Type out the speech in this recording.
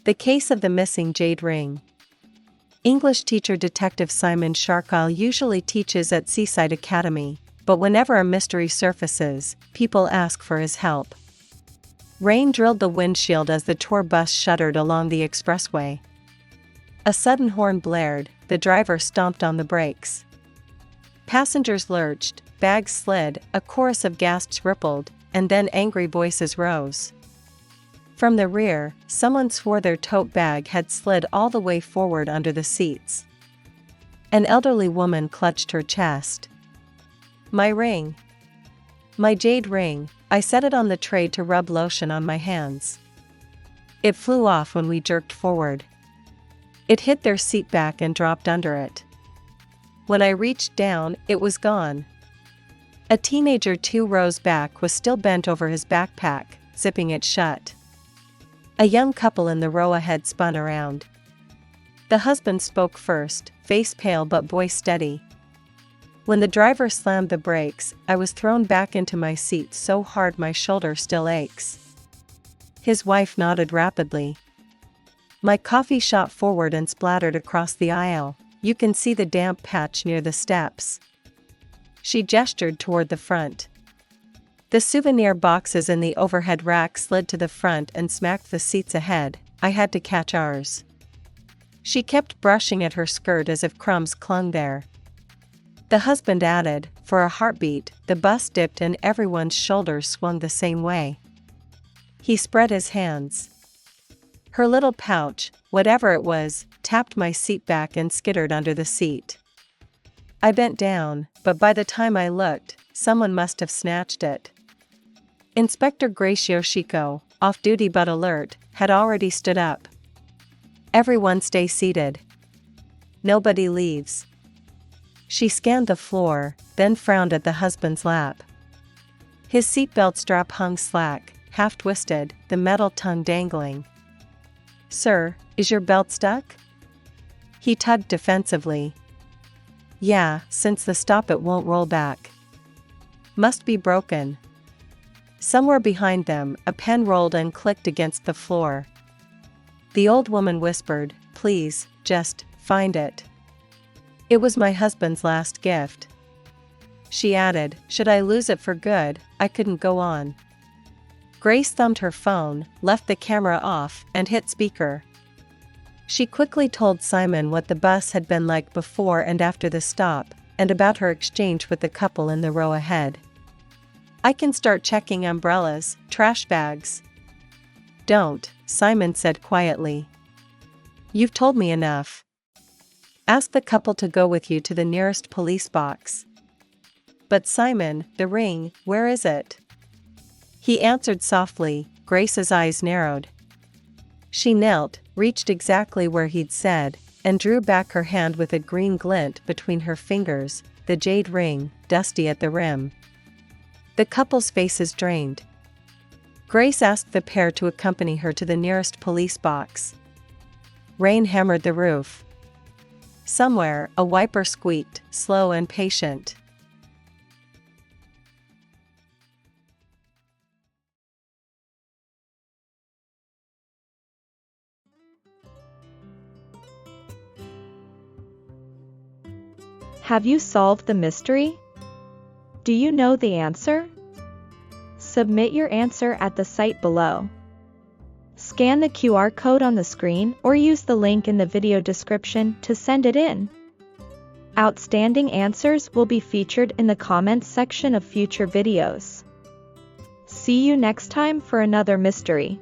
The case of the missing jade ring. English teacher Detective Simon Sharkisle usually teaches at Seaside Academy, but whenever a mystery surfaces, people ask for his help. Rain drilled the windshield as the tour bus shuddered along the expressway. A sudden horn blared, the driver stomped on the brakes. Passengers lurched, bags slid, a chorus of gasps rippled, and then angry voices rose. From the rear, someone swore their tote bag had slid all the way forward under the seats. An elderly woman clutched her chest. My ring. My jade ring. I set it on the tray to rub lotion on my hands. It flew off when we jerked forward. It hit their seat back and dropped under it. When I reached down, it was gone. A teenager 2 rows back was still bent over his backpack, zipping it shut. A young couple in the row ahead spun around. The husband spoke first, face pale but voice steady. When the driver slammed the brakes, I was thrown back into my seat so hard my shoulder still aches. His wife nodded rapidly. My coffee shot forward and splattered across the aisle. You can see the damp patch near the steps. She gestured toward the front. The souvenir boxes in the overhead rack slid to the front and smacked the seats ahead. I had to catch ours. She kept brushing at her skirt as if crumbs clung there. The husband added, for a heartbeat, the bus dipped and everyone's shoulders swung the same way. He spread his hands. Her little pouch, whatever it was, tapped my seat back and skittered under the seat. I bent down, but by the time I looked, someone must have snatched it. Inspector Grace Yoshiko, off-duty but alert, had already stood up. Everyone stay seated. Nobody leaves. She scanned the floor, then frowned at the husband's lap. His seatbelt strap hung slack, half-twisted, the metal tongue dangling. Sir, is your belt stuck? He tugged defensively. Yeah, since the stop it won't roll back. Must be broken. Somewhere behind them, a pen rolled and clicked against the floor. The old woman whispered, please, just find it. It was my husband's last gift. She added, should I lose it for good, I couldn't go on. Grace thumbed her phone, left the camera off, and hit speaker. She quickly told Simon what the bus had been like before and after the stop, and about her exchange with the couple in the row ahead. I can start checking umbrellas, trash bags. Don't, Simon said quietly. You've told me enough. Ask the couple to go with you to the nearest police box. But Simon, the ring, where is it? He answered softly. Grace's eyes narrowed. She knelt, reached exactly where he'd said, and drew back her hand with a green glint between her fingers, the jade ring, dusty at the rim. The couple's faces drained. Grace asked the pair to accompany her to the nearest police box. Rain hammered the roof. Somewhere, a wiper squeaked, slow and patient. Have you solved the mystery? Do you know the answer? Submit your answer at the site below. Scan the QR code on the screen or use the link in the video description to send it in. Outstanding answers will be featured in the comments section of future videos. See you next time for another mystery.